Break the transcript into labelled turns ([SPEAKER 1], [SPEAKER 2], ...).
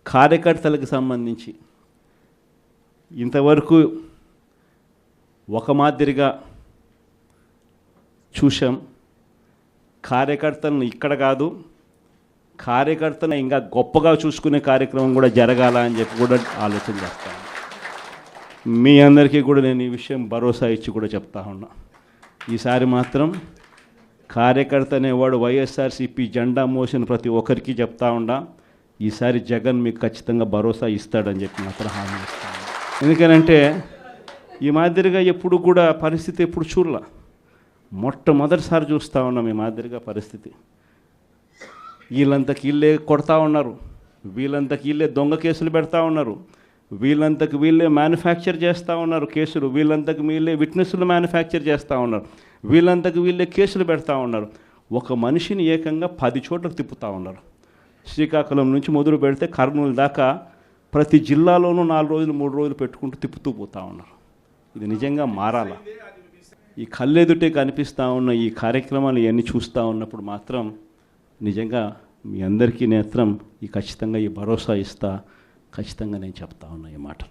[SPEAKER 1] కార్యకర్తలకు సంబంధించి ఇంతవరకు ఒక మాదిరిగా చూసాం. కార్యకర్తలను ఇక్కడ కాదు, కార్యకర్తను ఇంకా గొప్పగా చూసుకునే కార్యక్రమం కూడా జరగాల అని చెప్పి కూడా ఆలోచన చేస్తాను. మీ అందరికీ కూడా నేను ఈ విషయం భరోసా ఇచ్చి కూడా చెప్తా ఉన్నా. ఈసారి మాత్రం కార్యకర్త అనేవాడు వైఎస్ఆర్సీపీ జెండా మోసిన ప్రతి ఒక్కరికి చెప్తా ఉండా, ఈసారి జగన్ మీకు ఖచ్చితంగా భరోసా ఇస్తాడని చెప్పి మాత్రం హామీ ఇస్తాను. ఎందుకనంటే ఈ మాదిరిగా ఎప్పుడు కూడా పరిస్థితి ఎప్పుడు చూడలా, మొట్టమొదటిసారి చూస్తూ ఉన్నాం ఈ మాదిరిగా పరిస్థితి. వీళ్ళంతకు వీళ్ళే కొడతా ఉన్నారు, వీళ్ళంతకు వీళ్ళే దొంగ కేసులు పెడతా ఉన్నారు, వీళ్ళంతకు వీళ్ళే మ్యానుఫ్యాక్చర్ చేస్తూ ఉన్నారు కేసులు, వీళ్ళంతకు వీళ్ళే విట్నెస్లు మ్యానుఫ్యాక్చర్ చేస్తూ ఉన్నారు, వీళ్ళంతకు వీళ్ళే కేసులు పెడతా ఉన్నారు. ఒక మనిషిని ఏకంగా 10 చోట్లకు తిప్పుతూ ఉన్నారు. శ్రీకాకుళం నుంచి మొదలు పెడితే కర్నూలు దాకా ప్రతి జిల్లాలోనూ 4 రోజులు 3 రోజులు పెట్టుకుంటూ తిప్పుతూ పోతూ ఉన్నారు. ఇది నిజంగా మారాలా? ఈ కళ్ళెదుటే కనిపిస్తూ ఉన్న ఈ కార్యక్రమాలు ఇవన్నీ చూస్తూ ఉన్నప్పుడు మాత్రం నిజంగా మీ అందరికీ నేత్రం ఖచ్చితంగా ఈ భరోసా ఇస్తా, ఖచ్చితంగా నేను చెప్తా ఉన్నా ఈ మాట.